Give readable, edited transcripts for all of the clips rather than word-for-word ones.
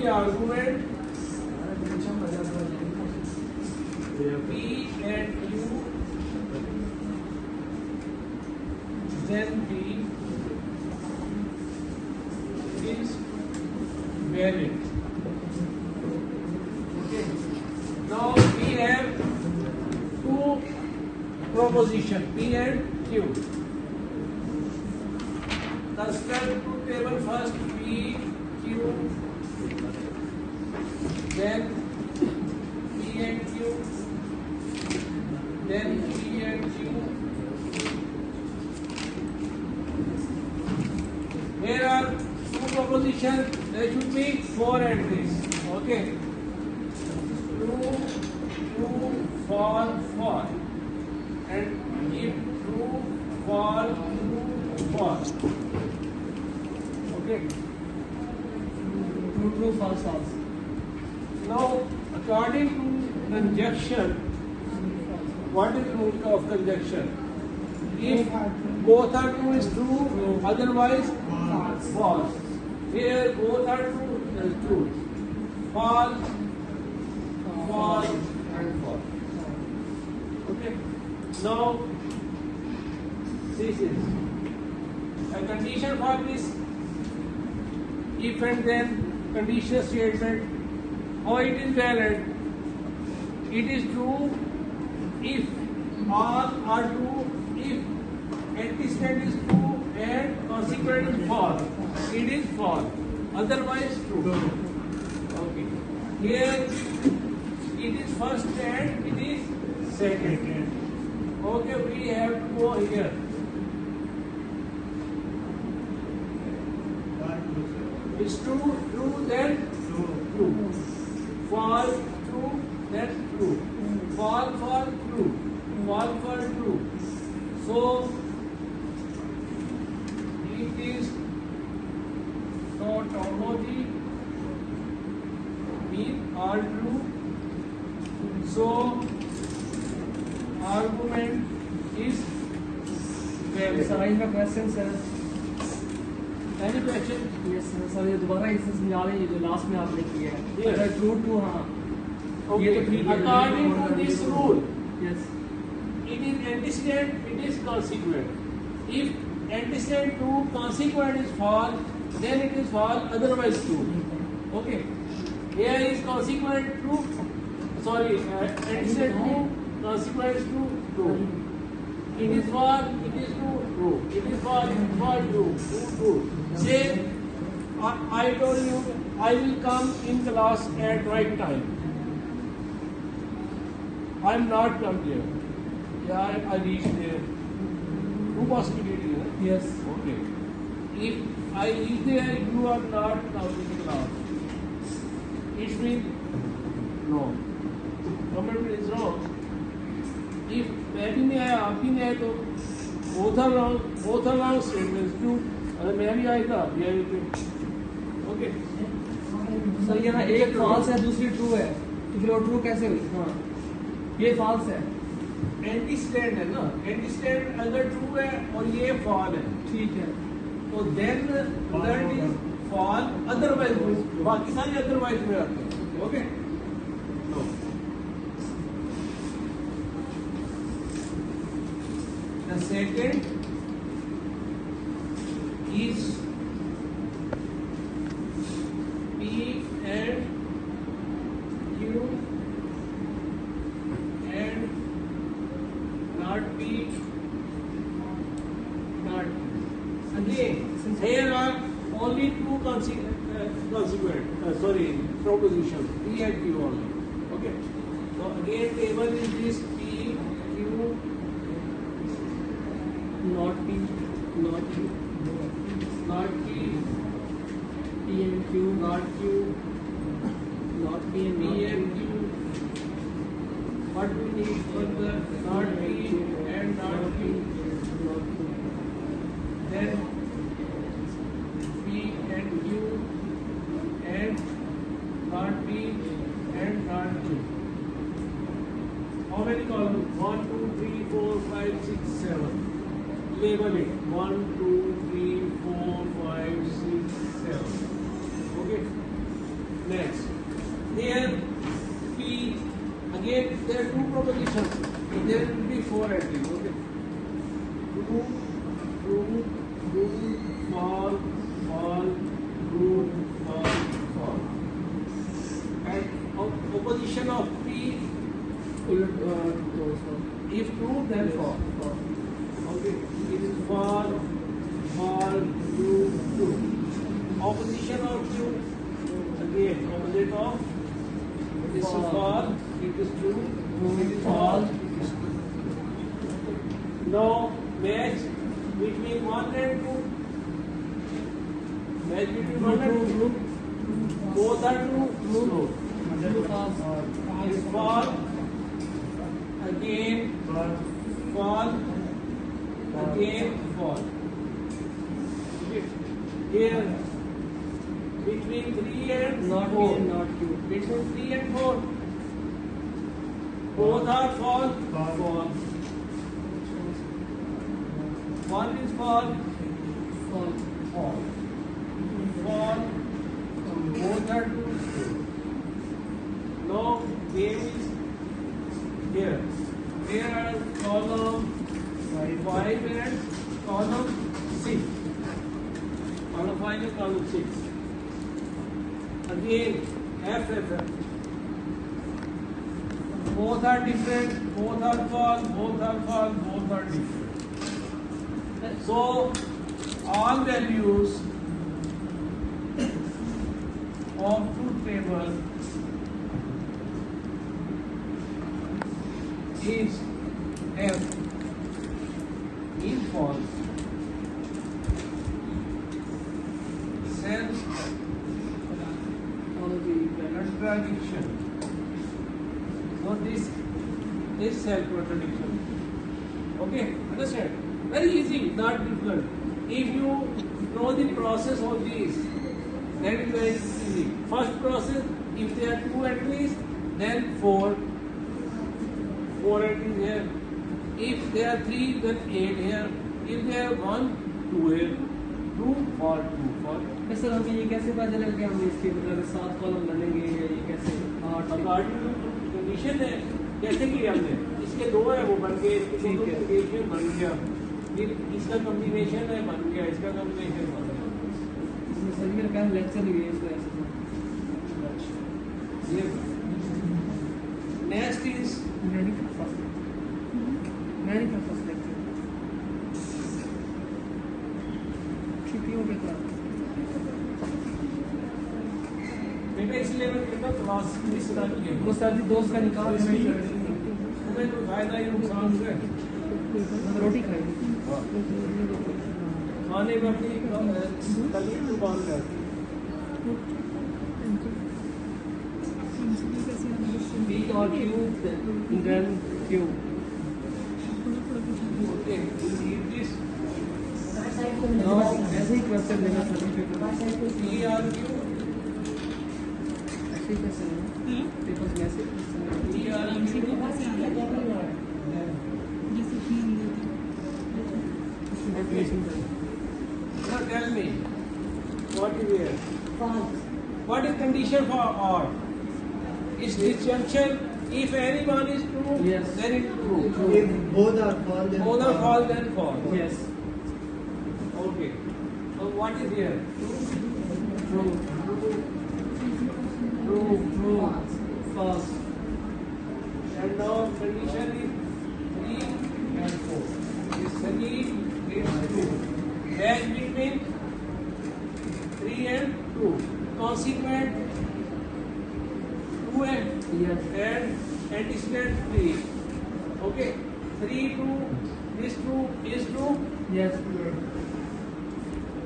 every argument P and Q, then P is valid. Okay. Now we have two proposition P and Q. Construct two table first P, Q, then P and Q, then P and Q. Here are two propositions. There should be four entries. Okay. True, true, false, and if true, false, true, false. Okay. True, false, false. Now, according to conjunction, what is the rule of conjunction? If both are true is true, otherwise false. Here both are true is true. False, false, and false. Okay. Now, this is a condition for this if and then conditional statement. How it is valid? It is true if all are true, if antecedent is true and consequent is false. It is false. Otherwise true. Okay. Here it is first and it is second. Okay, we have to go here. It's true, true, then true. False, true, then true. False, false, true. False, false, true. So it is tautology, mean all true. So argument is valid. Sir, I have a question, sir. Any question? Yes, sir. ये दोबारा इसे समझा रहे हैं जो last में आपने किया है. Yes. अगर true to हाँ. Okay. ये तो ठीक है. According to this rule, Yes. it is antecedent, it is consequent. If antecedent to consequent is false, then it is false, otherwise true. Okay. Here is consequent true. Sorry, antecedent to consequent is true. It is false, it is true. It is false, true. Say, I told you I will come in class at right time. I am not come there. Yeah, I reached there. Two possibilities. Yes. Okay. If I reach there, you are not come in the class. It means no. Comment is wrong. If मैं भी नहीं आया, आप भी नहीं आए तो both are wrong statements. True. अगर मैं भी आया था, ये भी true. Okay. सर ये ना एक false है दूसरी true है तो फिर वो true कैसे हुई? हाँ. ये false है. Antecedent है ना? Antecedent अगर true है और ये false है, ठीक है. तो then that is false. Otherwise true. बाकी सारे otherwise में आते हैं. Okay. No. The second is P and Q and not P, not Q. Again, here are only two propositions, P and Q only. Okay. So again, table is this P, Q. Not P, not Q, Not P, P and Q, not Q, not P and P and Q. What we need further? Not P and not Q. Then P and Q and not P and not Q. How many columns? 1, 2, 3, 4, 5, 6, 7. Label it. 1, 2, 3, 4, 5, 6, 7. Okay. Next, here P, again there are two propositions. There will be four at least. Okay. True, true, true, false, false, true, false, false. And opposition of P, if true then false. Okay, it is false, false, true, true. Opposition of Q, again opposite of this is false, it is true, it is false, it is true. Now match between 1 and 2. Match between 1 and 2. Both are true. True. Is false. Again false. Again false. Here between 3 and Not 4. P, not Q. Between 3 and 4. Both are false. False. One is false. False. False. False. Both are true. Now game is here. Here are column 5 and column 6. Column 5 and column 6. Again, F. Both are different, both are false, both are false, both are different. So, all values of truth table is F is false. Self contradiction. So this is self contradiction. Okay, understand? Very easy, not difficult. If you know the process of these, that is very easy. First process, if there are 2 entries, then 4 entries here. If there are 3, then 8 here. If there are 1, 2 here. 2 for 2 for. Sir हमें ये कैसे पता चलेगा कि हम इसके मतलब 7 column बनेंगे या ये कैसे 8 कंडीशन है कैसे की हमने इसके 2 है वो बन गए इसके ठीक है। कॉम्बिनेशन बन गया फिर इसका कॉम्बिनेशन है बन गया इसका कॉम्बिनेशन बन गया इसमें सर मेरा पहला लेक्चर ही है इसको ऐसे ये नेक्स्ट इज मैंने फर्स्ट लेक्चर छुट्टियों पे क्लास बेटा इसलिए मैं कहता क्लास मिस ना किया वो सर जी दोस्त का निकाह है तुम्हें कोई फायदा या नुकसान है रोटी खाई खाने में अपनी तकलीफ को बांध कर P और Q then Q okay read this now ऐसे ही क्वेश्चन देना सर्टिफिकेट P R Q ऐसे ही कैसे है पेपर में ऐसे P R Q Now tell me, what is here? What is condition for or? Is disjunction, if any one is true, Yes. then it is true. If both are false, then Both are false, then false. yes Okay. So what is here? true True. false And now condition is 3 and 4. Is 3 is 2. Match between 3 and 2. Consequent 2 and yes antecedent 3. Okay. 3 2 is true yes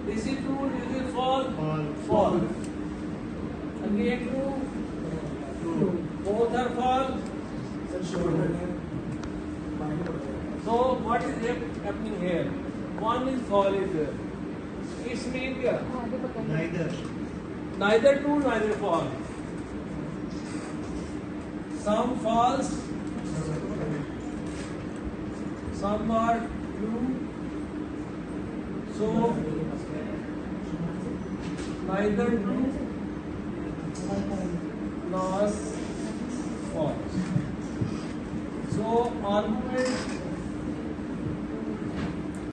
this is true this is false false. again true both are false. So what is happening here? One is false is there. It's mean क्या? Neither. Neither true neither false. Some false, some are true. So neither true False. So argument